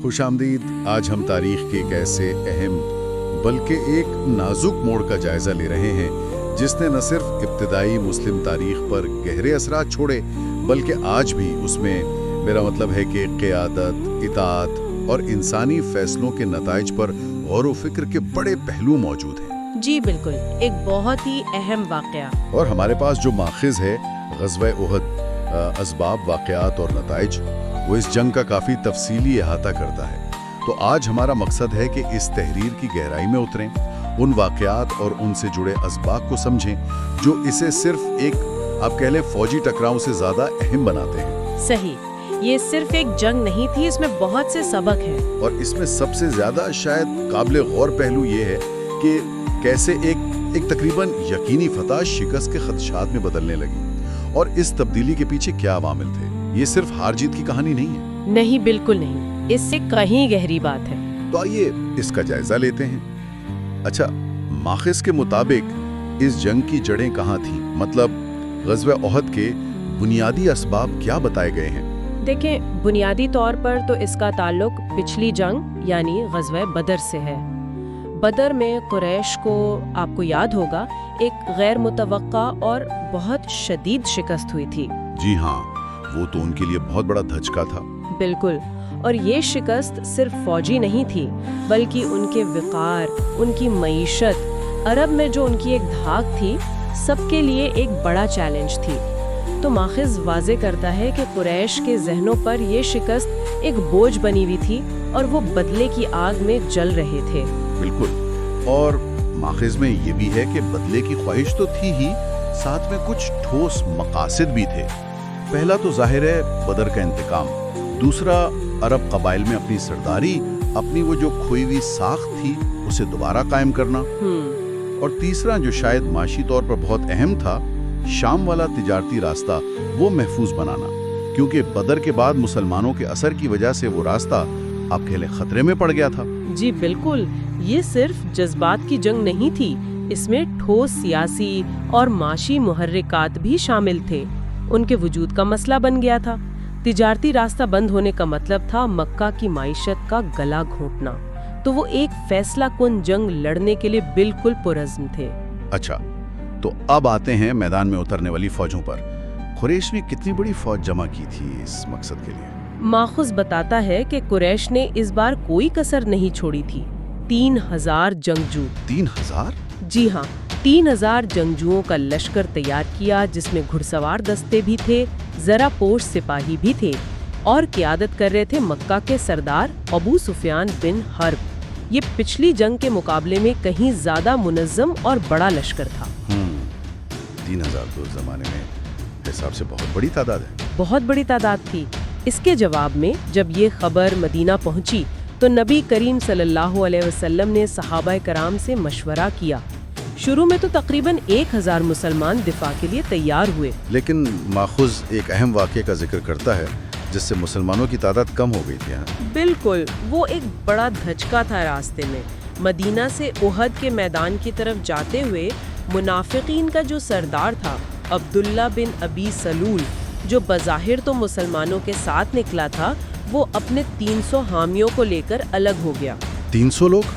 خوش آمدید۔ آج ہم تاریخ کے ایک ایسے اہم بلکہ ایک نازک موڑ کا جائزہ لے رہے ہیں جس نے نہ صرف ابتدائی مسلم تاریخ پر گہرے اثرات چھوڑے بلکہ آج بھی اس میں میرا مطلب ہے کہ قیادت، اطاعت اور انسانی فیصلوں کے نتائج پر غور و فکر کے بڑے پہلو موجود ہیں۔ جی بالکل، ایک بہت ہی اہم واقعہ۔ اور ہمارے پاس جو ماخذ ہے غزوہ احد، اسباب، واقعات اور نتائج، وہ اس جنگ کا کافی تفصیلی احاطہ کرتا ہے۔ تو آج ہمارا مقصد ہے کہ اس تحریر کی گہرائی میں اتریں، ان واقعات اور ان سے جڑے اسباق کو سمجھیں جو اسے صرف ایک آپ کہہ لیں فوجی ٹکراؤ سے زیادہ اہم بناتے ہیں۔ صحیح، یہ صرف ایک جنگ نہیں تھی، اس میں بہت سے سبق ہیں۔ اور اس میں سب سے زیادہ شاید قابل غور پہلو یہ ہے کہ کیسے ایک تقریباً یقینی فتح شکست کے خدشات میں بدلنے لگی، اور اس تبدیلی کے پیچھے کیا عوامل تھے۔ یہ صرف ہار جیت کی کہانی نہیں ہے۔ نہیں، بالکل نہیں، اس سے کہیں گہری بات ہے۔ تو آئیے اس کا جائزہ لیتے ہیں۔ اچھا، ماخذ کے مطابق اس جنگ کی جڑیں کہاں تھیں؟ مطلب غزوہ احد کے بنیادی اسباب کیا بتائے گئے ہیں؟ دیکھیں، بنیادی طور پر تو اس کا تعلق پچھلی جنگ یعنی غزوہ بدر سے ہے۔ بدر میں قریش کو، آپ کو یاد ہوگا، ایک غیر متوقع اور بہت شدید شکست ہوئی تھی۔ جی ہاں، وہ تو ان کے لیے بہت بڑا دھچکا تھا۔ بالکل، اور یہ شکست صرف فوجی نہیں تھی بلکہ ان کے وقار، ان کی معیشت، عرب میں جو ان کی ایک دھاک تھی، سب کے لیے ایک بڑا چیلنج تھی۔ تو ماخذ واضح کرتا ہے کہ قریش کے ذہنوں پر یہ شکست ایک بوجھ بنی ہوئی تھی اور وہ بدلے کی آگ میں جل رہے تھے۔ بالکل، اور ماخذ میں یہ بھی ہے کہ بدلے کی خواہش تو تھی ہی، ساتھ میں کچھ ٹھوس مقاصد بھی تھے۔ پہلا تو ظاہر ہے بدر کا انتقام، دوسرا عرب قبائل میں اپنی سرداری، اپنی وہ جو کھوئی ہوئی ساخت تھی اسے دوبارہ قائم کرنا، اور تیسرا جو شاید معاشی طور پر بہت اہم تھا، شام والا تجارتی راستہ وہ محفوظ بنانا، کیونکہ بدر کے بعد مسلمانوں کے اثر کی وجہ سے وہ راستہ آپ کہہ لیں خطرے میں پڑ گیا تھا۔ جی بالکل، یہ صرف جذبات کی جنگ نہیں تھی، اس میں ٹھوس سیاسی اور معاشی محرکات بھی شامل تھے۔ ان کے وجود کا مسئلہ بن گیا تھا۔ تجارتی راستہ بند ہونے کا مطلب تھا مکہ کی معیشت کا گلا گھونٹنا، تو وہ ایک فیصلہ کن جنگ لڑنے کے لیے بالکل پرعزم تھے۔ اچھا، تو اب آتے ہیں میدان میں اترنے والی فوجوں پر۔ قریش نے کتنی بڑی فوج جمع کی تھی اس مقصد کے لیے؟ ماخذ بتاتا ہے کہ قریش نے اس بار کوئی کسر نہیں چھوڑی تھی۔ 3000 جنگجو۔ 3000؟ جی ہاں، 3000 جنگجوؤں کا لشکر تیار کیا، جس میں گھڑ سوار دستے بھی تھے، زرہ پوش سپاہی بھی تھے، اور قیادت کر رہے تھے مکہ کے سردار ابو سفیان بن حرب۔ یہ پچھلی جنگ کے مقابلے میں کہیں زیادہ منظم اور بڑا لشکر تھا۔ 3000 تو اس زمانے میں حساب سے بہت بڑی تعداد ہے۔ بہت بڑی تعداد تھی۔ اس کے جواب میں جب یہ خبر مدینہ پہنچی تو نبی کریم صلی اللہ علیہ وسلم نے صحابہ کرام سے مشورہ کیا۔ شروع میں تو تقریباً 1000 مسلمان دفاع کے لیے تیار ہوئے، لیکن ماخذ ایک اہم واقعے کا ذکر کرتا ہے جس سے مسلمانوں کی تعداد کم ہو گئی تھی۔ بالکل، وہ ایک بڑا دھچکا تھا راستے میں۔ مدینہ سے احد کے میدان کی طرف جاتے ہوئے منافقین کا جو سردار تھا عبداللہ بن ابی سلول، جو بظاہر تو مسلمانوں کے ساتھ نکلا تھا، وہ اپنے 300 حامیوں کو لے کر الگ ہو گیا۔ 300 لوگ؟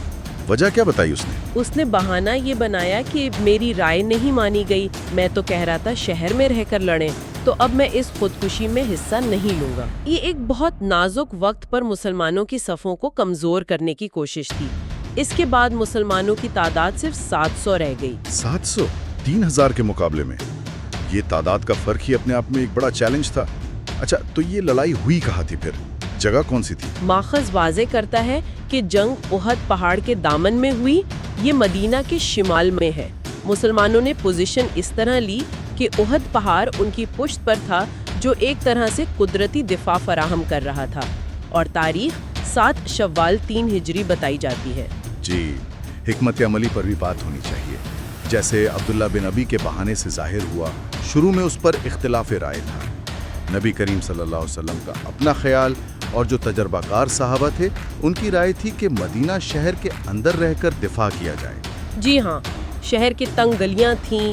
وجہ کیا بتائی اس نے؟ اس نے بہانہ یہ بنایا کہ میری رائے نہیں مانی گئی، میں تو کہہ رہا تھا شہر میں رہ کر لڑیں، تو اب میں اس خودکشی میں حصہ نہیں لوں گا۔ یہ ایک بہت نازک وقت پر مسلمانوں کی صفوں کو کمزور کرنے کی کوشش تھی۔ اس کے بعد مسلمانوں کی تعداد صرف 700 رہ گئی۔ 700 3000 کے مقابلے میں؟ یہ تعداد کا فرق ہی اپنے آپ میں ایک بڑا چیلنج تھا۔ اچھا، تو یہ لڑائی ہوئی کہاں تھی پھر؟ جگہ کون سی تھی؟ ماخذ واضح کرتا ہے کہ جنگ احد پہاڑ کے دامن میں ہوئی، یہ مدینہ کے شمال میں ہے۔ مسلمانوں نے پوزیشن اس طرح لی کہ احد پہاڑ ان کی پشت پر تھا، جو ایک طرح سے قدرتی دفاع فراہم کر رہا تھا، اور تاریخ 7 شوال 3 ہجری بتائی جاتی ہے۔ جی، حکمت عملی پر بھی بات ہونی چاہیے۔ جیسے عبداللہ بن ابی کے بہانے سے ظاہر ہوا، شروع میں اس پر اختلاف رائے تھا۔ نبی کریم صلی اللہ علیہ وسلم کا اپنا خیال اور جو تجربہ کار صحابہ تھے ان کی رائے تھی کہ مدینہ شہر کے اندر رہ کر دفاع کیا جائے۔ جی ہاں، شہر کی تنگ گلیاں تھیں،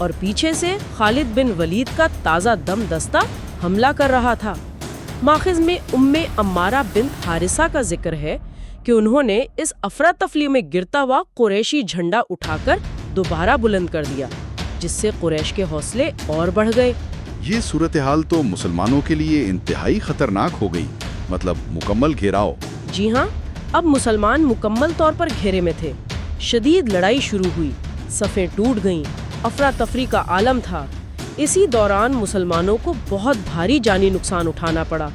اور پیچھے سے خالد بن ولید کا تازہ دم دستہ حملہ کر رہا تھا۔ ماخذ میں عمارہ بنت حارثہ کا ذکر ہے کہ انہوں نے اس افراتفری میں گرتا ہوا قریشی جھنڈا اٹھا کر دوبارہ بلند کر دیا، جس سے قریش کے حوصلے اور بڑھ گئے۔ یہ صورتحال تو مسلمانوں کے لیے انتہائی خطرناک ہو گئی، مطلب مکمل گھیراؤ۔ جی ہاں، اب مسلمان مکمل طور پر گھیرے میں تھے۔ شدید لڑائی شروع ہوئی، صفیں ٹوٹ گئیں، افراتفری کا عالم تھا۔ اسی دوران مسلمانوں کو بہت بھاری جانی نقصان اٹھانا پڑا۔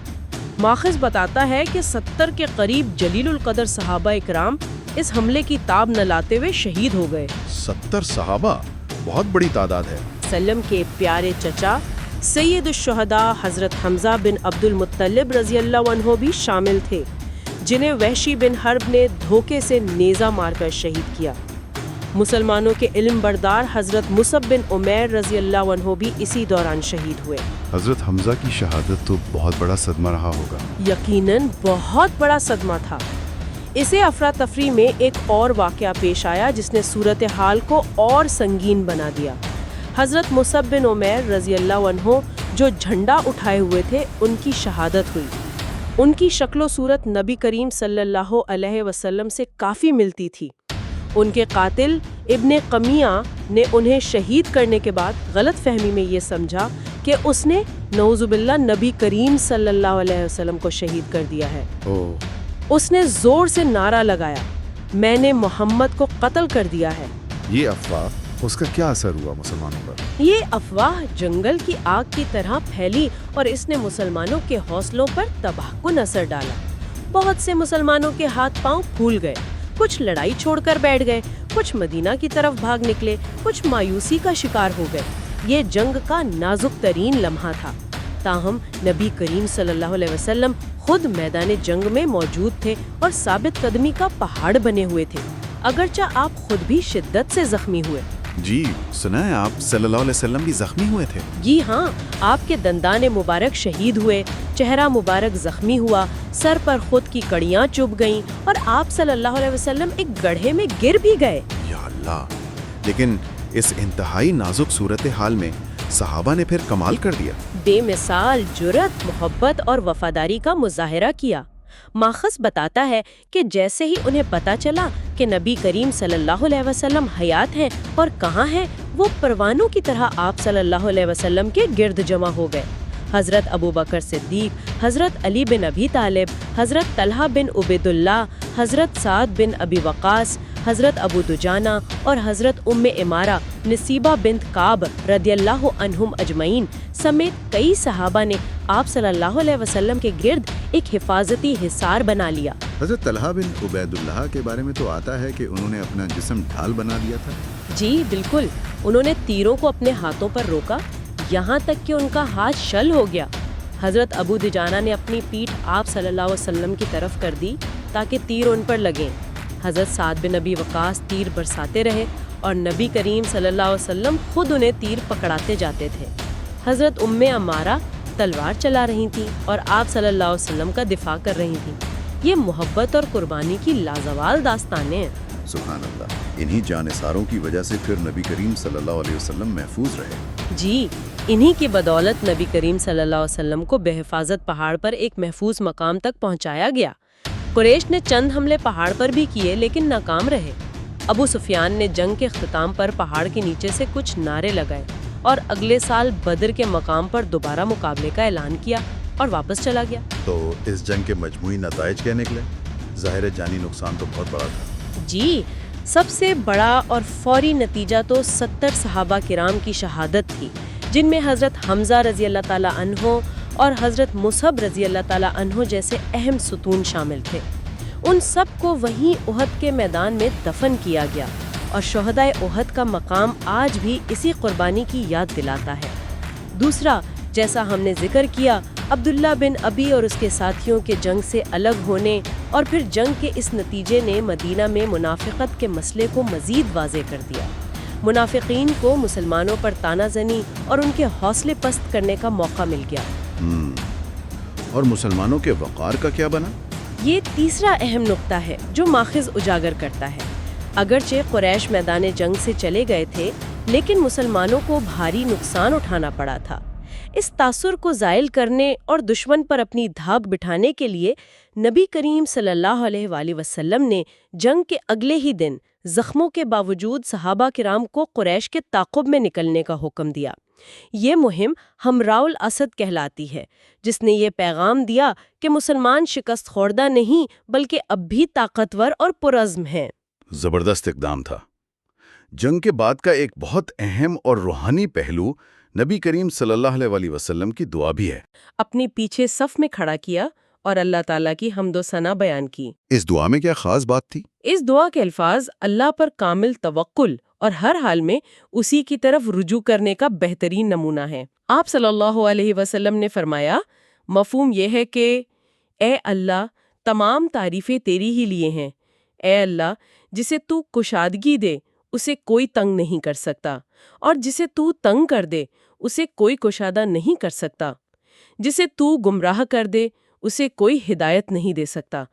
ماخذ بتاتا ہے کہ 70 کے قریب جلیل القدر صحابہ اکرام اس حملے کی تاب نہ لاتے ہوئے شہید ہو گئے۔ 70 صحابہ بہت بڑی تعداد ہے۔ سلم کے پیارے چچا سید الشہداء حضرت حمزہ بن عبد المطلب رضی اللہ عنہ بھی شامل تھے، جنہیں وحشی بن حرب نے دھوکے سے نیزہ مار کر شہید کیا۔ مسلمانوں کے علم بردار حضرت مصعب بن عمیر رضی اللہ عنہ بھی اسی دوران شہید ہوئے۔ حضرت حمزہ کی شہادت تو بہت بڑا صدمہ رہا ہوگا۔ یقیناً بہت بڑا صدمہ تھا۔ اسے افراتفری میں ایک اور واقعہ پیش آیا جس نے صورتحال کو اور سنگین بنا دیا۔ حضرت مصعب بن عمیر رضی اللہ عنہ جو جھنڈا اٹھائے ہوئے تھے، ان کی شہادت ہوئی۔ ان کی شکل و صورت نبی کریم صلی اللہ علیہ وسلم سے کافی ملتی تھی۔ ان کے قاتل ابن قمیہ نے انہیں شہید کرنے کے بعد غلط فہمی میں یہ سمجھا کہ اس نے نعوذ باللہ نبی کریم صلی اللہ علیہ وسلم کو شہید کر دیا ہے۔ اس نے زور سے نعرہ لگایا، میں نے محمد کو قتل کر دیا ہے۔ یہ افواہ، اس کا کیا اثر ہوا مسلمانوں پر؟ یہ افواہ جنگل کی آگ کی طرح پھیلی اور اس نے مسلمانوں کے حوصلوں پر تباہ کن اثر ڈالا۔ بہت سے مسلمانوں کے ہاتھ پاؤں پھول گئے، کچھ لڑائی چھوڑ کر بیٹھ گئے، کچھ مدینہ کی طرف بھاگ نکلے، کچھ مایوسی کا شکار ہو گئے۔ یہ جنگ کا نازک ترین لمحہ تھا، تاہم نبی کریم صلی اللہ علیہ وسلم خود میدان جنگ میں موجود تھے اور ثابت قدمی کا پہاڑ بنے ہوئے تھے، اگرچہ آپ خود بھی شدت سے زخمی ہوئے۔ جی سنا ہے آپ صلی اللہ علیہ وسلم بھی زخمی ہوئے تھے۔ جی ہاں، آپ کے دندان مبارک شہید ہوئے، چہرہ مبارک زخمی ہوا، سر پر خود کی کڑیاں چبھ گئیں اور آپ صلی اللہ علیہ وسلم ایک گڑھے میں گر بھی گئے۔ یا اللہ! لیکن اس انتہائی نازک صورتحال میں صحابہ نے پھر کمال کر دیا۔ بے مثال جرأت، محبت اور وفاداری کا مظاہرہ کیا۔ ماخذ بتاتا ہے کہ جیسے ہی انہیں پتا چلا کہ نبی کریم صلی اللہ علیہ وسلم حیات ہیں اور کہاں ہیں، وہ پروانوں کی طرح آپ صلی اللہ علیہ وسلم کے گرد جمع ہو گئے۔ حضرت ابوبکر صدیق، حضرت علی بن ابی طالب، حضرت طلحہ بن عبید اللہ، حضرت سعد بن ابی وقاص، حضرت ابو دجانہ اور حضرت ام عمارہ نصیبہ بنت کعب رضی اللہ عنہم اجمعین سمیت کئی صحابہ نے آپ صلی اللہ علیہ وسلم کے گرد ایک حفاظتی حصار بنا لیا۔ حضرت طلحہ بن عبید اللہ کے بارے میں تو آتا ہے کہ انہوں نے اپنا جسم ڈھال بنا دیا تھا۔ جی بالکل، انہوں نے تیروں کو اپنے ہاتھوں پر روکا، یہاں تک کہ ان کا ہاتھ شل ہو گیا۔ حضرت ابو دجانہ نے اپنی پیٹھ آپ صلی اللہ علیہ وسلم کی طرف کر دی تاکہ تیر ان پر لگیں۔ حضرت سعد بن ابی وقاص تیر برساتے رہے اور نبی کریم صلی اللہ علیہ وسلم خود انہیں تیر پکڑاتے جاتے تھے۔ حضرت ام عمارہ تلوار چلا رہی تھیں اور آپ صلی اللہ علیہ وسلم کا دفاع کر رہی تھیں۔ یہ محبت اور قربانی کی لازوال داستانیں ہیں۔ سبحان اللہ، انہی جانثاروں کی وجہ سے پھر نبی کریم صلی اللہ علیہ وسلم محفوظ رہے۔ جی، انہی کی بدولت نبی کریم صلی اللہ علیہ وسلم کو بے حفاظت پہاڑ پر ایک محفوظ مقام تک پہنچایا گیا۔ قریش نے چند حملے پہاڑ پر بھی کیے لیکن ناکام رہے۔ ابو سفیان نے جنگ کے اختتام پر پہاڑ کے نیچے سے کچھ نعرے لگائے اور اگلے سال بدر کے مقام پر دوبارہ مقابلے کا اعلان کیا اور واپس چلا گیا۔ تو اس جنگ کے مجموعی نتائج کیا نکلے؟ ظاہر جانی نقصان تو بہت بڑا تھا۔ جی، سب سے بڑا اور فوری نتیجہ تو 70 صحابہ کرام کی شہادت تھی، جن میں حضرت حمزہ رضی اللہ تعالیٰ عنہ اور حضرت مصعب رضی اللہ تعالیٰ عنہ جیسے اہم ستون شامل تھے۔ ان سب کو وہیں احد کے میدان میں دفن کیا گیا اور شہدائے احد کا مقام آج بھی اسی قربانی کی یاد دلاتا ہے۔ دوسرا، جیسا ہم نے ذکر کیا، عبداللہ بن ابی اور اس کے ساتھیوں کے جنگ سے الگ ہونے اور پھر جنگ کے اس نتیجے نے مدینہ میں منافقت کے مسئلے کو مزید واضح کر دیا۔ منافقین کو مسلمانوں پر طعنہ زنی اور ان کے حوصلے پست کرنے کا موقع مل گیا۔ اور مسلمانوں کے وقار کا کیا بنا؟ یہ تیسرا اہم نقطہ ہے جو ماخذ اجاگر کرتا ہے۔ اگرچہ قریش میدان جنگ سے چلے گئے تھے، لیکن مسلمانوں کو بھاری نقصان اٹھانا پڑا تھا۔ اس تاثر کو زائل کرنے اور دشمن پر اپنی دھاک بٹھانے کے لیے نبی کریم صلی اللہ علیہ وآلہ وسلم نے جنگ کے اگلے ہی دن زخموں کے باوجود صحابہ کرام کو قریش کے تعاقب میں نکلنے کا حکم دیا۔ یہ مہم حمراء الاسد کہلاتی ہے، جس نے یہ پیغام دیا کہ مسلمان شکست خوردہ نہیں بلکہ اب بھی طاقتور اور پرعزم ہیں۔ زبردست اقدام تھا۔ جنگ کے بعد کا ایک بہت اہم اور روحانی پہلو نبی کریم صلی اللہ علیہ وآلہ وسلم کی دعا بھی ہے۔ اپنی پیچھے صف میں کھڑا کیا اور اللہ تعالیٰ کی حمد و ثنا بیان کی۔ اس دعا میں کیا خاص بات تھی؟ اس دعا کے الفاظ اللہ پر کامل توکل اور ہر حال میں اسی کی طرف رجوع کرنے کا بہترین نمونہ ہے۔ آپ صلی اللہ علیہ وسلم نے فرمایا، مفہوم یہ ہے کہ اے اللہ، تمام تعریفیں تیری ہی لیے ہیں۔ اے اللہ، جسے تو کشادگی دے اسے کوئی تنگ نہیں کر سکتا، اور جسے تو تنگ کر دے اسے کوئی کشادہ نہیں کر سکتا۔ جسے تو گمراہ کر دے اسے کوئی ہدایت نہیں دے سکتا،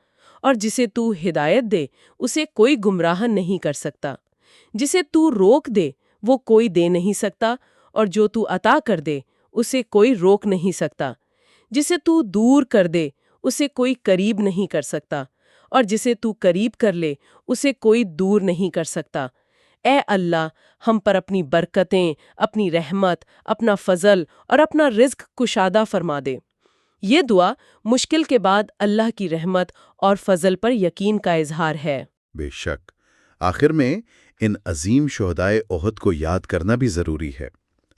اور جسے تو ہدایت دے اسے کوئی گمراہ نہیں کر سکتا۔ جسے تو روک دے وہ کوئی دے نہیں سکتا، اور جو تو عطا کر دے اسے کوئی روک نہیں سکتا۔ جسے تو دور کر دے اسے کوئی قریب نہیں کر سکتا، اور جسے تو قریب کر لے اسے کوئی دور نہیں کر سکتا۔ اے اللہ، ہم پر اپنی برکتیں، اپنی رحمت، اپنا فضل اور اپنا رزق کشادہ فرما دے۔ یہ دعا مشکل کے بعد اللہ کی رحمت اور فضل پر یقین کا اظہار ہے۔ بے شک۔ آخر میں ان عظیم شہدائے احد کو یاد کرنا بھی ضروری ہے۔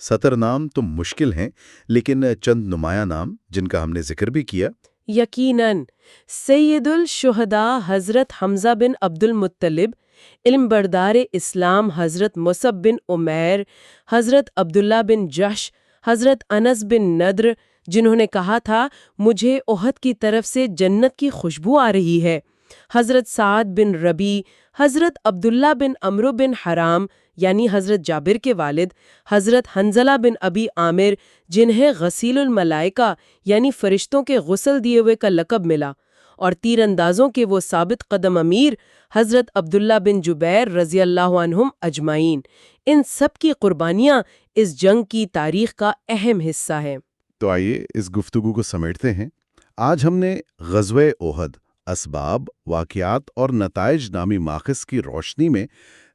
70 نام تو مشکل ہیں، لیکن چند نمایاں نام جن کا ہم نے ذکر بھی کیا۔ یقیناً سید الشہداء حضرت حمزہ بن عبد المطلب، علم بردار اسلام حضرت مصعب بن عمیر، حضرت عبداللہ بن جحش، حضرت انس بن نضر، جنہوں نے کہا تھا مجھے احد کی طرف سے جنت کی خوشبو آ رہی ہے، حضرت سعد بن ربی، حضرت عبداللہ بن عمرو بن حرام یعنی حضرت جابر کے والد، حضرت حنزلہ بن ابی عامر جنہیں غسیل الملائکہ یعنی فرشتوں کے غسل دیے ہوئے کا لقب ملا، اور تیر اندازوں کے وہ ثابت قدم امیر حضرت عبداللہ بن جبیر رضی اللہ عنہم اجمعین، ان سب کی قربانیاں اس جنگ کی تاریخ کا اہم حصہ ہیں۔ تو آئیے اس گفتگو کو سمیٹتے ہیں۔ آج ہم نے غزوہ احد، اسباب، واقعات اور نتائج نامی ماخذ کی روشنی میں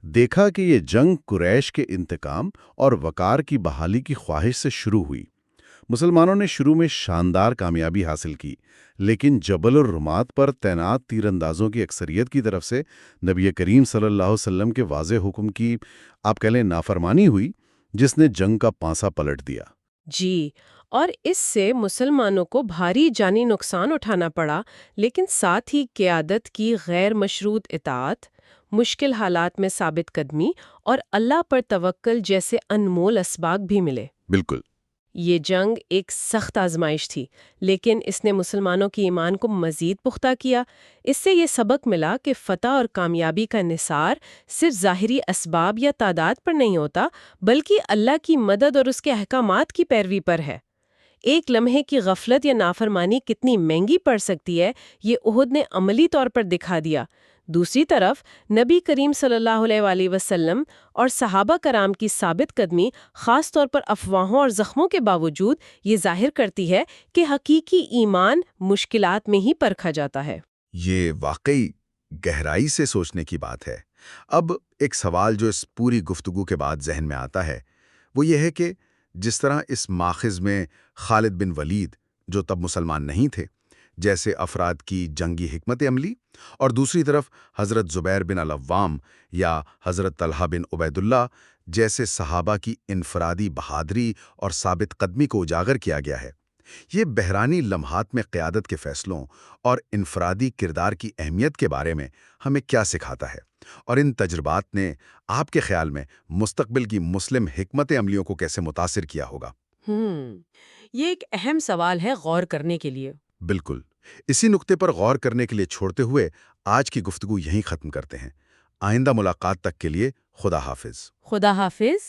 دیکھا کہ یہ جنگ قریش کے انتقام اور وقار کی بحالی کی خواہش سے شروع ہوئی۔ مسلمانوں نے شروع میں شاندار کامیابی حاصل کی، لیکن جبل الرمات پر تعینات تیر اندازوں کی اکثریت کی طرف سے نبی کریم صلی اللہ علیہ وسلم کے واضح حکم کی آپ کہہ لیں نافرمانی ہوئی، جس نے جنگ کا پانسا پلٹ دیا۔ جی، اور اس سے مسلمانوں کو بھاری جانی نقصان اٹھانا پڑا، لیکن ساتھ ہی قیادت کی غیر مشروط اطاعت، مشکل حالات میں ثابت قدمی اور اللہ پر توکل جیسے انمول اسباق بھی ملے۔ بالکل۔ یہ جنگ ایک سخت آزمائش تھی، لیکن اس نے مسلمانوں کی ایمان کو مزید پختہ کیا۔ اس سے یہ سبق ملا کہ فتح اور کامیابی کا انحصار صرف ظاہری اسباب یا تعداد پر نہیں ہوتا، بلکہ اللہ کی مدد اور اس کے احکامات کی پیروی پر ہے۔ ایک لمحے کی غفلت یا نافرمانی کتنی مہنگی پڑ سکتی ہے، یہ احد نے عملی طور پر دکھا دیا۔ دوسری طرف نبی کریم صلی اللہ علیہ وآلہ وسلم اور صحابہ کرام کی ثابت قدمی خاص طور پر افواہوں اور زخموں کے باوجود یہ ظاہر کرتی ہے کہ حقیقی ایمان مشکلات میں ہی پرکھا جاتا ہے۔ یہ واقعی گہرائی سے سوچنے کی بات ہے۔ اب ایک سوال جو اس پوری گفتگو کے بعد ذہن میں آتا ہے وہ یہ ہے کہ جس طرح اس ماخذ میں خالد بن ولید، جو تب مسلمان نہیں تھے، جیسے افراد کی جنگی حکمت عملی، اور دوسری طرف حضرت زبیر بن العوام یا حضرت طلحہ بن عبید اللہ جیسے صحابہ کی انفرادی بہادری اور ثابت قدمی کو اجاگر کیا گیا ہے، یہ بحرانی لمحات میں قیادت کے فیصلوں اور انفرادی کردار کی اہمیت کے بارے میں ہمیں کیا سکھاتا ہے، اور ان تجربات نے آپ کے خیال میں مستقبل کی مسلم حکمت عملیوں کو کیسے متاثر کیا ہوگا؟ یہ ایک اہم سوال ہے غور کرنے کے لیے۔ بالکل۔ اسی نقطے پر غور کرنے کے لیے چھوڑتے ہوئے آج کی گفتگو یہیں ختم کرتے ہیں۔ آئندہ ملاقات تک کے لیے خدا حافظ۔ خدا حافظ۔